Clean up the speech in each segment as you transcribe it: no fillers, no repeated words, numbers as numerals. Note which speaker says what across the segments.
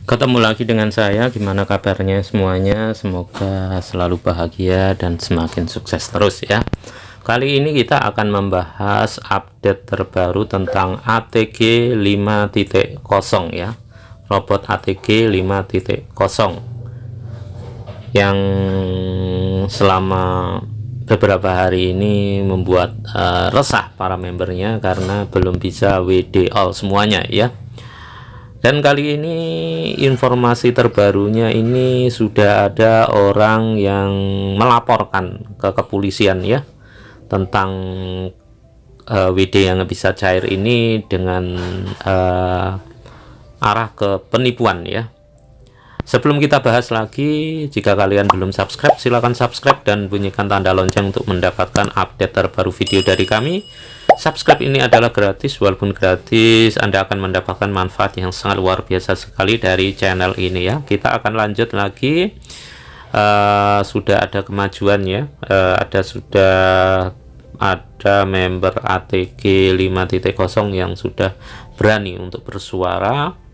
Speaker 1: Ketemu lagi dengan saya, gimana kabarnya semuanya? Semoga selalu bahagia dan semakin sukses terus ya. Kali ini kita akan membahas update terbaru tentang ATG 5.0 ya. Robot ATG 5.0 yang selama beberapa hari ini membuat resah para membernya karena belum bisa WD all semuanya ya. Dan kali ini informasi terbarunya ini sudah ada orang yang melaporkan ke kepolisian ya tentang WD yang bisa cair ini dengan arah ke penipuan ya. Sebelum kita bahas lagi, jika kalian belum subscribe, silahkan subscribe dan bunyikan tanda lonceng untuk mendapatkan update terbaru video dari kami. Subscribe ini adalah gratis, walaupun gratis Anda akan mendapatkan manfaat yang sangat luar biasa sekali dari channel ini ya. Kita akan lanjut lagi. Sudah ada kemajuan ya, sudah ada member ATG 5.0 yang sudah berani untuk bersuara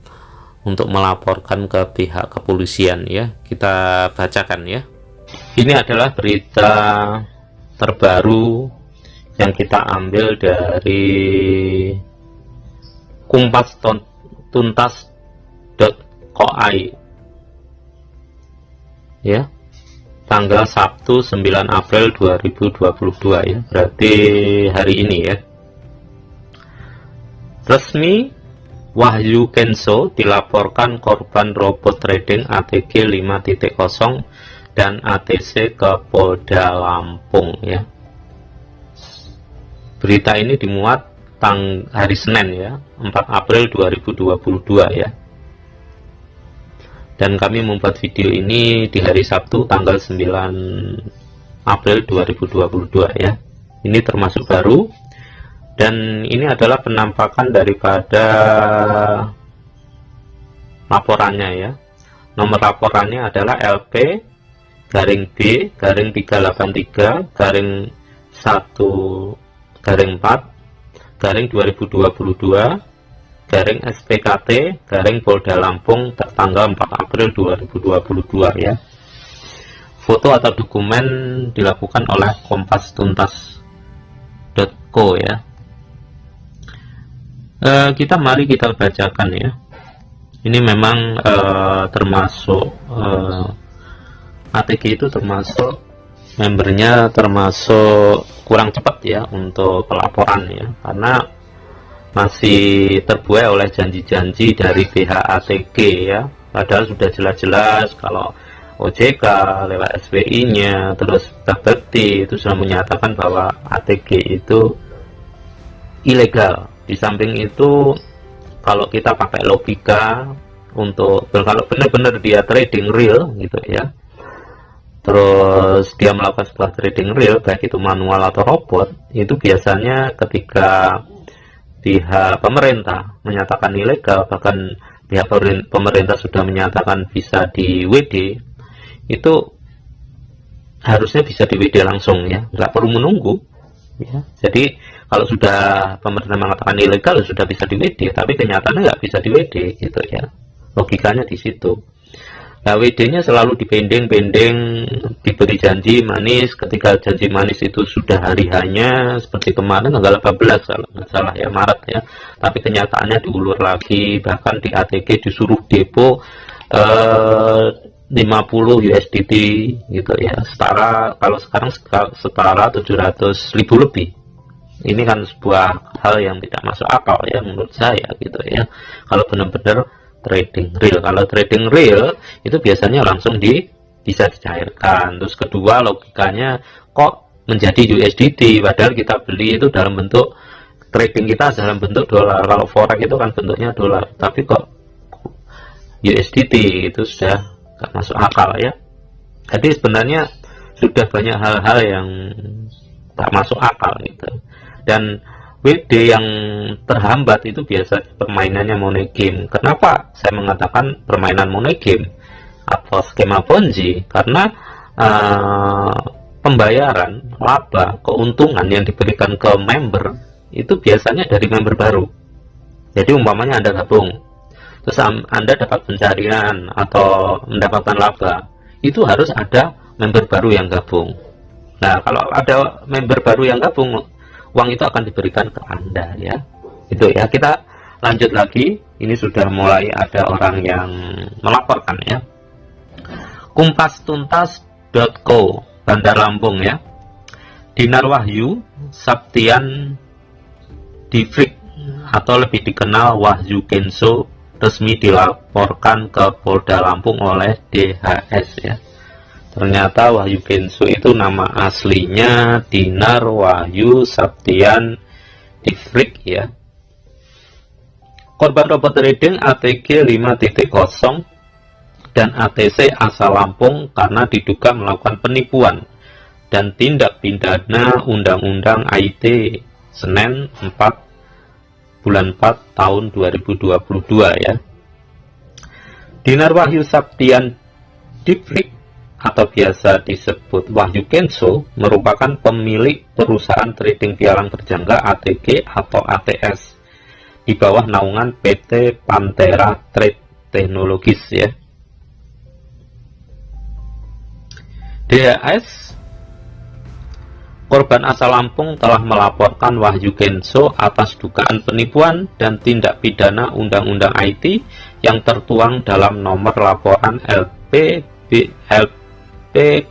Speaker 1: untuk melaporkan ke pihak kepolisian ya. Kita bacakan ya. Ini adalah berita terbaru yang kita ambil dari kumpastuntas.co.id ya, tanggal Sabtu 9 April 2022 ya, berarti hari ini ya. Resmi, Wahyu Kenso dilaporkan korban robot trading ATG 5.0 dan ATC ke Polda Lampung ya. Berita ini dimuat hari Senin ya, 4 April 2022 ya. Dan kami membuat video ini di hari Sabtu tanggal 9 April 2022 ya. Ini termasuk baru. Dan ini adalah penampakan daripada laporannya ya. Nomor laporannya adalah LP garing B garing 383 garing 1 garing 4 garing 2022 garing SPKT garing Polda Lampung tertanggal 4 April 2022 ya. Foto atau dokumen dilakukan oleh kumpastuntas.co ya. Mari kita bacakan ya. Ini memang termasuk ATG itu termasuk membernya termasuk kurang cepat ya untuk pelaporan ya, karena masih terbuai oleh janji-janji dari pihak ATG ya. Padahal sudah jelas-jelas kalau OJK lewat SPI-nya terus Bapepti itu sudah menyatakan bahwa ATG itu ilegal. Di samping itu, kalau kita pakai logika untuk kalau benar-benar dia trading real gitu ya, terus dia melakukan sebuah trading real baik itu manual atau robot, itu biasanya ketika pihak pemerintah menyatakan ilegal, bahkan pihak pemerintah sudah menyatakan bisa di WD, itu harusnya bisa di WD langsung ya, nggak perlu menunggu ya. Jadi kalau sudah pemerintah mengatakan ilegal sudah bisa di WD, tapi kenyataannya nggak bisa di WD gitu ya. Logikanya di situ. Nah, WD-nya selalu dipending-pending, diberi janji manis. Ketika janji manis itu sudah hari-hanya, seperti kemarin tanggal 18 kalau nggak salah ya, Maret ya. Tapi kenyataannya diulur lagi, bahkan di ATG disuruh depo 50 USDT gitu ya. Setara kalau sekarang setara 700.000 lebih. Ini kan sebuah hal yang tidak masuk akal ya menurut saya gitu ya. Kalau benar-benar trading real, kalau trading real itu biasanya langsung bisa dicairkan. Terus kedua, logikanya kok menjadi USDT padahal kita beli itu dalam bentuk trading, kita dalam bentuk dolar. Kalau forex itu kan bentuknya dolar, tapi kok USDT, itu sudah nggak masuk akal ya. Jadi sebenarnya sudah banyak hal-hal yang tak masuk akal gitu. Dan WD yang terhambat itu biasa permainannya money game. Kenapa saya mengatakan permainan money game atau skema Ponzi? Karena pembayaran laba, keuntungan yang diberikan ke member itu biasanya dari member baru. Jadi umpamanya Anda gabung terus Anda dapat pencarian atau mendapatkan laba, itu harus ada member baru yang gabung. Nah, kalau ada member baru yang gabung, uang itu akan diberikan ke Anda ya. Itu ya. Kita lanjut lagi. Ini sudah mulai ada orang yang melaporkan ya. Kumpastuntas.co Bandar Lampung ya. Dinar Wahyu Saptian Divrik atau lebih dikenal Wahyu Kenso resmi dilaporkan ke Polda Lampung oleh DHS ya. Ternyata Wahyu Kenso itu nama aslinya Dinar Wahyu Saptian Divrik ya. Korban robot trading ATG 5.0 dan ATC asal Lampung karena diduga melakukan penipuan dan tindak pidana Undang-Undang IT Senin 4 bulan 4 tahun 2022 ya. Dinar Wahyu Saptian Divrik atau biasa disebut Wahyu Kenso merupakan pemilik perusahaan trading pialang berjangka ATG atau ATS di bawah naungan PT Pantera Trade Technologies ya. DHS korban asal Lampung telah melaporkan Wahyu Kenso atas dugaan penipuan dan tindak pidana Undang-Undang IT yang tertuang dalam nomor laporan LP B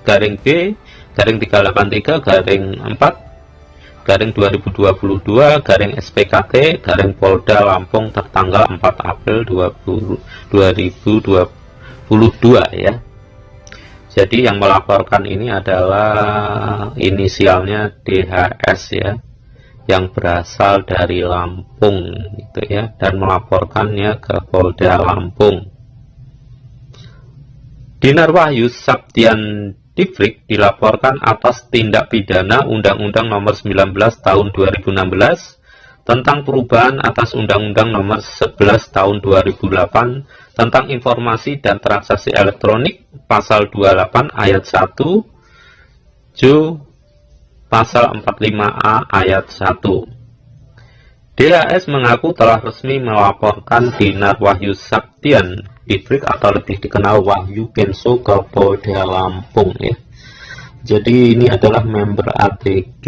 Speaker 1: garing 383 garing 4 garing 2022 garing SPKT garing Polda Lampung tertanggal 4 April 2022 ya. Jadi yang melaporkan ini adalah inisialnya DHS ya, yang berasal dari Lampung gitu ya, dan melaporkannya ke Polda Lampung. Dinar Wahyu Saptian Divrik dilaporkan atas tindak pidana Undang-Undang Nomor 19 Tahun 2016 tentang perubahan atas Undang-Undang Nomor 11 Tahun 2008 tentang informasi dan transaksi elektronik, pasal 28 ayat 1 Ju pasal 45A ayat 1. DHS mengaku telah resmi melaporkan Dinar Wahyu Saptian Divrik atau lebih dikenal Wahyu Kenso ke Polda Lampung ya. Jadi ini adalah member ATG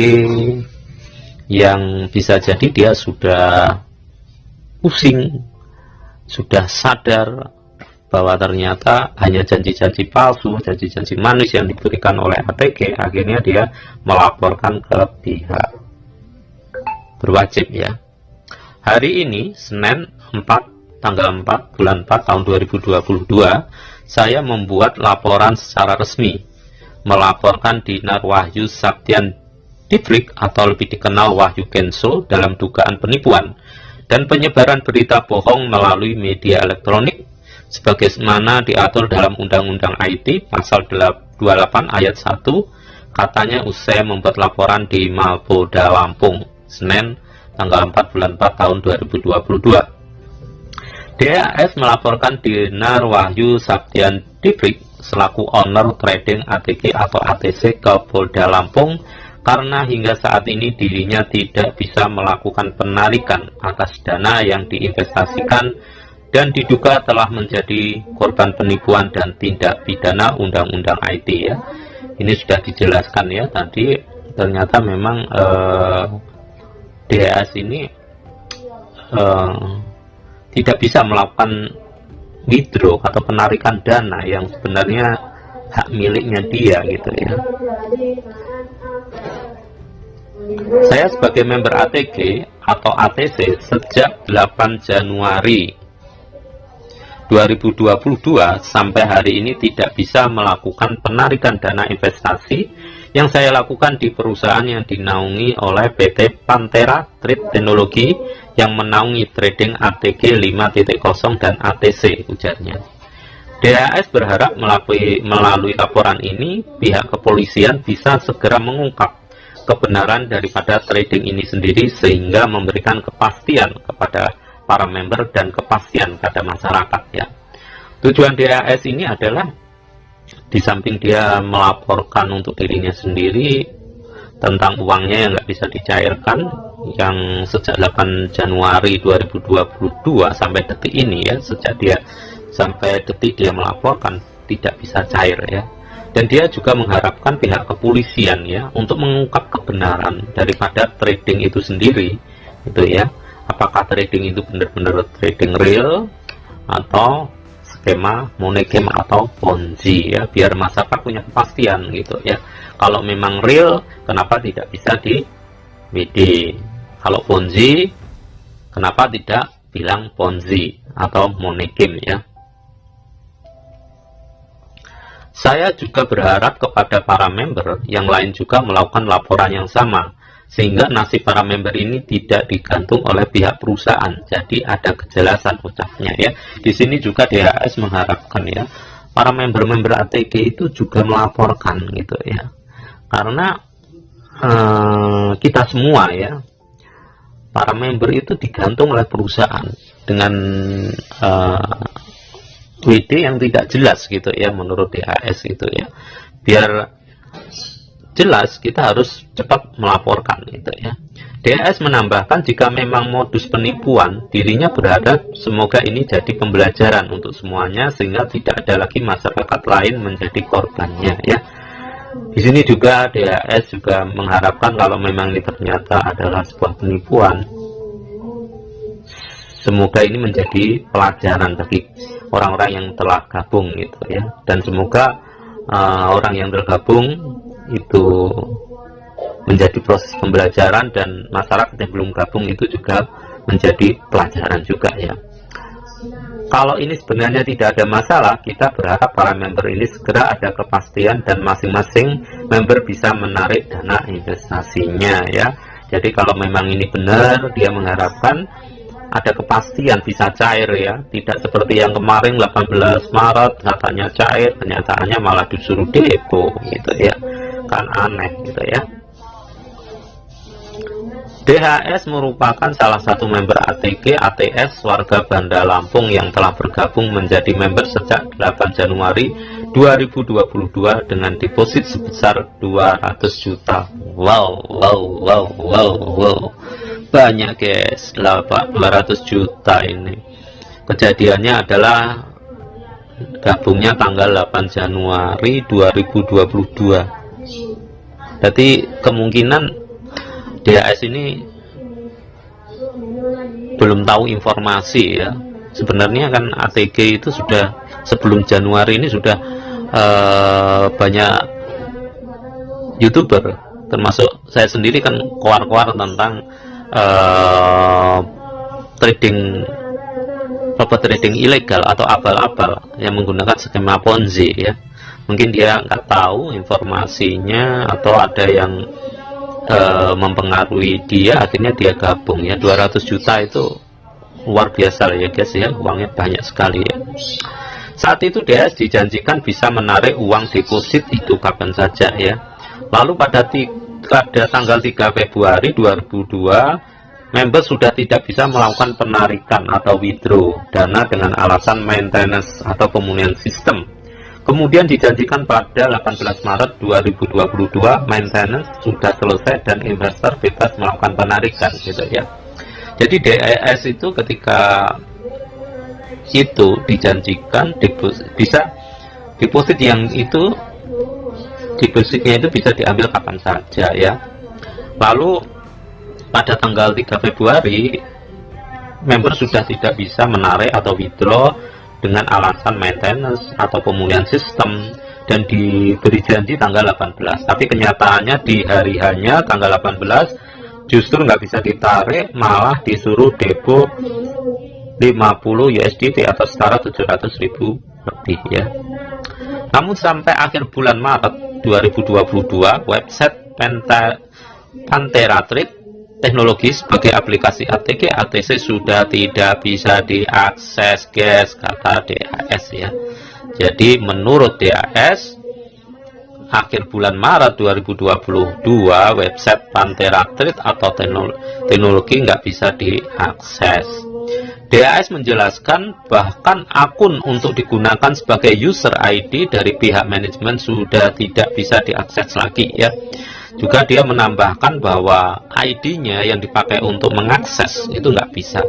Speaker 1: yang bisa jadi dia sudah pusing, sudah sadar bahwa ternyata hanya janji-janji palsu, janji-janji manis yang diberikan oleh ATG. Akhirnya dia melaporkan ke pihak berwajib ya. Hari ini Senin tanggal 4 bulan 4 tahun 2022 saya membuat laporan secara resmi melaporkan Dinar Wahyu Saptian Divrik atau lebih dikenal Wahyu Kenso dalam dugaan penipuan dan penyebaran berita bohong melalui media elektronik sebagaimana diatur dalam Undang-Undang IT pasal 28 ayat 1. Katanya usai membuat laporan di Mapolda Lampung Senin tanggal 4 bulan 4 tahun 2022. DHS melaporkan Dinar Wahyu Saptian Divrik selaku owner trading ATG atau ATC ke Polda Lampung karena hingga saat ini dirinya tidak bisa melakukan penarikan atas dana yang diinvestasikan dan diduga telah menjadi korban penipuan dan tindak pidana Undang-Undang IT ya. Ini sudah dijelaskan ya tadi, ternyata memang DHS ini tidak bisa melakukan withdraw atau penarikan dana yang sebenarnya hak miliknya dia gitu ya. Saya sebagai member ATG atau ATC sejak 8 Januari 2022 sampai hari ini tidak bisa melakukan penarikan dana investasi yang saya lakukan di perusahaan yang dinaungi oleh PT Pantera Trade Technology yang menaungi trading ATG 5.0 dan ATC, ujarnya. DHS berharap melalui laporan ini pihak kepolisian bisa segera mengungkap kebenaran daripada trading ini sendiri sehingga memberikan kepastian kepada para member dan kepastian pada masyarakat ya. Tujuan DHS ini adalah di samping dia melaporkan untuk dirinya sendiri tentang uangnya yang nggak bisa dicairkan, yang sejak 8 Januari 2022 sampai detik ini ya, sejak dia sampai detik dia melaporkan tidak bisa cair ya. Dan dia juga mengharapkan pihak kepolisian ya untuk mengungkap kebenaran daripada trading itu sendiri, gitu ya. Apakah trading itu benar-benar trading real atau skema money game atau ponzi ya, biar masyarakat punya kepastian gitu ya. Kalau memang real, kenapa tidak bisa di WD? Kalau ponzi, kenapa tidak bilang ponzi atau money game ya? Saya juga berharap kepada para member yang lain juga melakukan laporan yang sama, sehingga nasib para member ini tidak digantung oleh pihak perusahaan. Jadi ada kejelasan ucapnya ya. Di sini juga DHS mengharapkan ya, para member-member ATG itu juga melaporkan gitu ya. Karena kita semua ya, para member itu digantung oleh perusahaan dengan WD yang tidak jelas gitu ya, menurut DHS gitu ya. Biar jelas kita harus cepat melaporkan gitu ya. DHS menambahkan jika memang modus penipuan, dirinya berharap semoga ini jadi pembelajaran untuk semuanya sehingga tidak ada lagi masyarakat lain menjadi korbannya ya. Di sini juga DHS juga mengharapkan kalau memang ini ternyata adalah sebuah penipuan, semoga ini menjadi pelajaran bagi orang-orang yang telah gabung gitu ya, dan semoga orang yang tergabung itu menjadi proses pembelajaran dan masyarakat yang belum gabung itu juga menjadi pelajaran juga ya. Kalau ini sebenarnya tidak ada masalah, kita berharap para member ini segera ada kepastian dan masing-masing member bisa menarik dana investasinya ya. Jadi kalau memang ini benar, dia mengharapkan ada kepastian bisa cair ya, tidak seperti yang kemarin 18 Maret katanya cair, kenyataannya malah disuruh depo gitu ya, kan aneh gitu ya. DHS merupakan salah satu member ATG ATS warga Banda Lampung yang telah bergabung menjadi member sejak 8 Januari 2022 dengan deposit sebesar 200 juta. Wow, banyak guys, 200 juta ini. Kejadiannya adalah gabungnya tanggal 8 Januari 2022. Jadi kemungkinan DHS ini belum tahu informasi ya. Sebenarnya kan ATG itu sudah sebelum Januari ini sudah banyak YouTuber, termasuk saya sendiri kan keluar-keluar tentang robot trading ilegal atau abal-abal yang menggunakan skema ponzi ya. Mungkin dia nggak tahu informasinya atau ada yang mempengaruhi dia, akhirnya dia gabung ya. 200 juta itu luar biasa ya guys ya, uangnya banyak sekali ya. Saat itu DHS dijanjikan bisa menarik uang deposit itu kapan saja ya. Lalu pada tanggal 3 Februari 2002, member sudah tidak bisa melakukan penarikan atau withdraw dana dengan alasan maintenance atau pemulihan sistem. Kemudian dijanjikan pada 18 Maret 2022 maintenance sudah selesai dan investor bebas melakukan penarikan gitu ya. Jadi DHS itu ketika itu dijanjikan deposit yang itu depositnya itu bisa diambil kapan saja ya. Lalu pada tanggal 3 Februari member sudah tidak bisa menarik atau withdraw dengan alasan maintenance atau pemulihan sistem dan diberi janji tanggal 18, tapi kenyataannya di hari hanya tanggal 18 justru nggak bisa ditarik, malah disuruh depo 50 USDT atau setara 700.000 lebih ya. Namun sampai akhir bulan Maret 2022 website Pantera Trade teknologi sebagai aplikasi ATG ATC sudah tidak bisa diakses guys, kata DHS ya. Jadi menurut DHS akhir bulan Maret 2022 website Pantera Trade atau teknologi nggak bisa diakses. DHS menjelaskan bahkan akun untuk digunakan sebagai user ID dari pihak manajemen sudah tidak bisa diakses lagi ya. Juga dia menambahkan bahwa ID-nya yang dipakai untuk mengakses itu nggak bisa.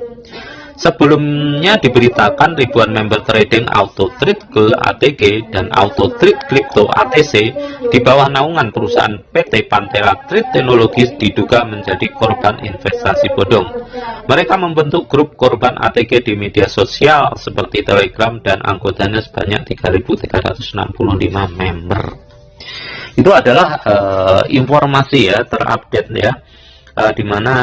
Speaker 1: Sebelumnya diberitakan ribuan member trading Auto Trade Gold ATG dan Auto Trade Crypto ATC di bawah naungan perusahaan PT Pantera Trade Technologies diduga menjadi korban investasi bodong. Mereka membentuk grup korban ATG di media sosial seperti Telegram dan anggotanya sebanyak 3.365 member. Itu adalah informasi ya, terupdate ya, di mana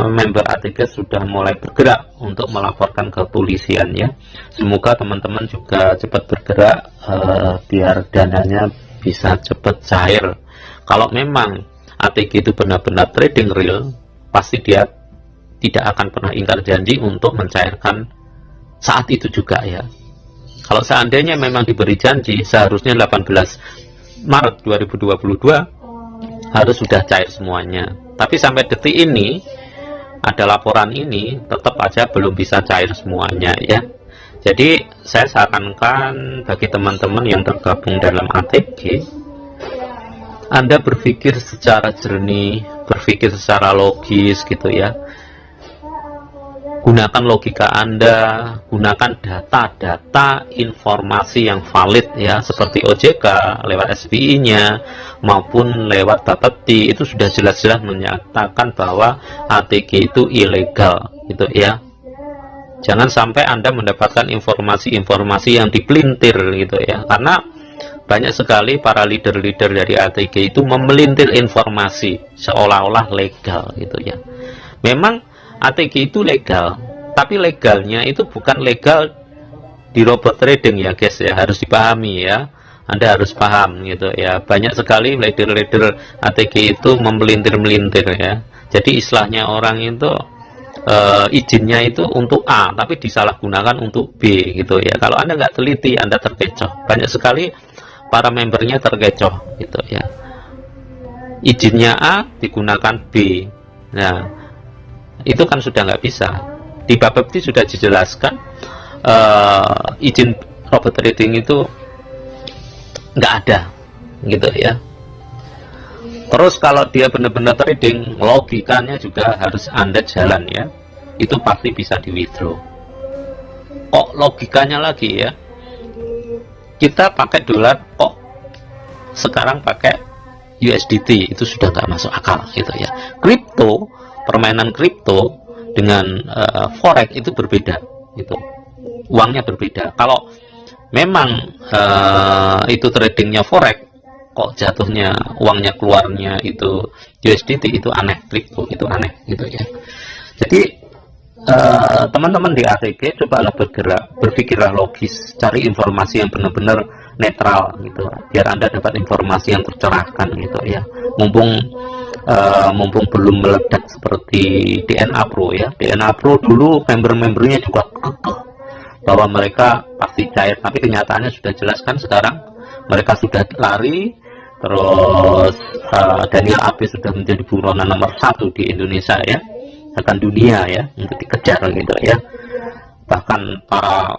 Speaker 1: member ATG sudah mulai bergerak untuk melaporkan ke kepolisian ya. Semoga teman-teman juga cepat bergerak biar dananya bisa cepat cair. Kalau memang ATG itu benar-benar trading real, pasti dia tidak akan pernah ingkar janji untuk mencairkan saat itu juga ya. Kalau seandainya memang diberi janji, seharusnya 18 Maret 2022 harus sudah cair semuanya. Tapi sampai detik ini, ada laporan ini tetap aja belum bisa cair semuanya ya. Jadi saya sarankan bagi teman-teman yang tergabung dalam ATG, Anda berpikir secara jernih, berpikir secara logis gitu ya. Gunakan logika Anda, gunakan data-data informasi yang valid ya, seperti OJK lewat SPI-nya maupun lewat Bapepti, itu sudah jelas-jelas menyatakan bahwa ATG itu ilegal gitu ya. Jangan sampai Anda mendapatkan informasi-informasi yang dipelintir gitu ya, karena banyak sekali para leader-leader dari ATG itu memelintir informasi seolah-olah legal gitu ya. Memang ATG itu legal, tapi legalnya itu bukan legal di robot trading ya guys ya, harus dipahami ya. Anda harus paham gitu ya. Banyak sekali leader-leader ATG itu memelintir-melintir ya. Jadi istilahnya orang itu izinnya itu untuk A, tapi disalahgunakan untuk B gitu ya. Kalau Anda nggak teliti, Anda terkecoh. Banyak sekali para membernya terkecoh gitu ya. Izinnya A digunakan B. Nah, itu kan sudah nggak bisa. Di Bapepti sudah dijelaskan izin robot trading itu nggak ada gitu ya. Terus kalau dia benar-benar trading, logikanya juga harus Anda jalan ya, itu pasti bisa di withdraw. Kok logikanya lagi ya, kita pakai dolar kok sekarang pakai USDT, itu sudah nggak masuk akal gitu ya. Kripto, permainan kripto dengan forex itu berbeda gitu, uangnya berbeda. Kalau memang itu tradingnya forex, kok jatuhnya uangnya keluarnya itu USDT, itu aneh. Kripto itu aneh gitu ya. Jadi teman-teman di ATG cobalah bergerak, berpikirlah logis, cari informasi yang benar-benar netral gitu, biar Anda dapat informasi yang tercerahkan gitu ya. Mumpung belum meledak seperti DNA Pro ya. DNA Pro dulu member-membernya juga kekeh bahwa mereka pasti cair, tapi kenyataannya sudah jelas kan sekarang mereka sudah lari. Terus Daniel AB sudah menjadi buronan nomor 1 di Indonesia ya, bahkan dunia ya, untuk dikejar gitu ya. Bahkan para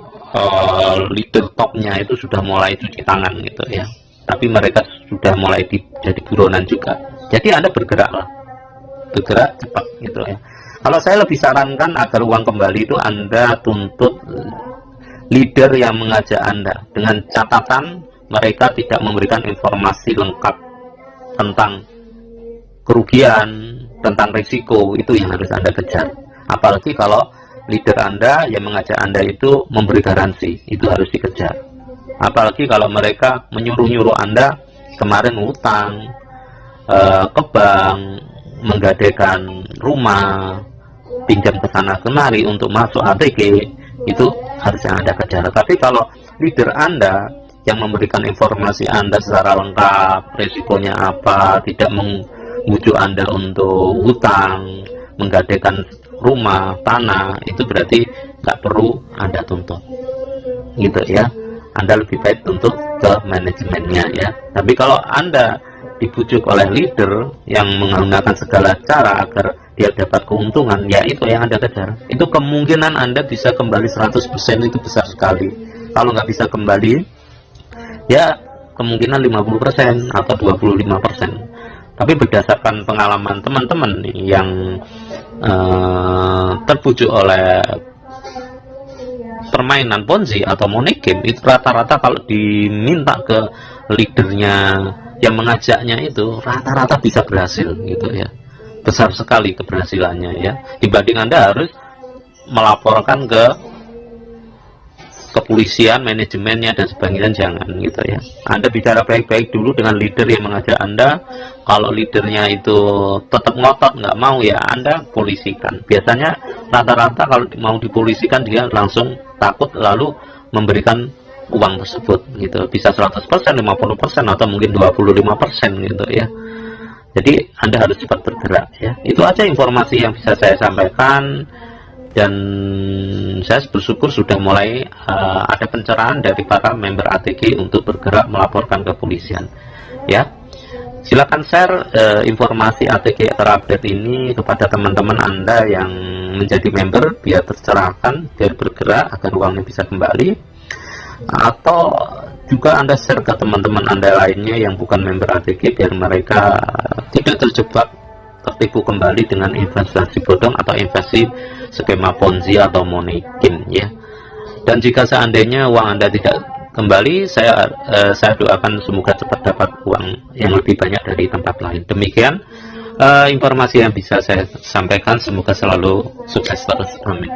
Speaker 1: leader topnya itu sudah mulai cuci tangan gitu ya, tapi mereka sudah mulai jadi buronan juga. Jadi Anda bergeraklah, bergerak cepat gitu ya. Kalau saya lebih sarankan agar uang kembali itu Anda tuntut leader yang mengajak Anda, dengan catatan mereka tidak memberikan informasi lengkap tentang kerugian, tentang risiko. Itu yang harus Anda kejar. Apalagi kalau leader Anda yang mengajak Anda itu memberi garansi, itu harus dikejar. Apalagi kalau mereka menyuruh-nyuruh Anda kemarin utang ke bank, menggadaikan rumah, pinjam ke sana kemari untuk masuk ATG, itu harus yang Anda kejar. Tapi kalau leader Anda yang memberikan informasi Anda secara lengkap, risikonya apa, tidak membujuk Anda untuk hutang, menggadaikan rumah, tanah, itu berarti nggak perlu Anda tuntut gitu ya. Anda lebih baik tuntut ke manajemennya ya. Tapi kalau Anda dibujuk oleh leader yang menggunakan segala cara agar dia dapat keuntungan, ya itu yang Anda kejar. Itu kemungkinan Anda bisa kembali 100% itu besar sekali. Kalau nggak bisa kembali, ya kemungkinan 50% atau 25%. Tapi berdasarkan pengalaman teman-teman yang terbujuk oleh permainan Ponzi atau money game, itu rata-rata kalau diminta ke leadernya yang mengajaknya itu rata-rata bisa berhasil gitu ya, besar sekali keberhasilannya ya, dibanding Anda harus melaporkan ke kepolisian, manajemennya dan sebagainya. Jangan gitu ya. Anda bicara baik-baik dulu dengan leader yang mengajak Anda. Kalau leadernya itu tetap ngotot nggak mau, ya Anda polisikan. Biasanya rata-rata kalau mau dipolisikan dia langsung takut lalu memberikan uang tersebut gitu. Bisa 100%, 50% atau mungkin 25% gitu ya. Jadi Anda harus cepat bergerak ya. Itu aja informasi yang bisa saya sampaikan. Dan saya bersyukur sudah mulai ada pencerahan dari para member ATG untuk bergerak melaporkan ke kepolisian ya. Silakan share informasi ATG terupdate ini kepada teman-teman Anda yang menjadi member biar tercerahkan, biar bergerak agar uangnya bisa kembali, atau juga Anda share ke teman-teman Anda lainnya yang bukan member ATG biar mereka tidak terjebak tertipu kembali dengan investasi bodong atau investasi skema Ponzi atau money game ya. Dan jika seandainya uang Anda tidak kembali, saya doakan semoga cepat dapat uang yang lebih banyak dari tempat lain. Demikian informasi yang bisa saya sampaikan, semoga selalu sukses terus, amin.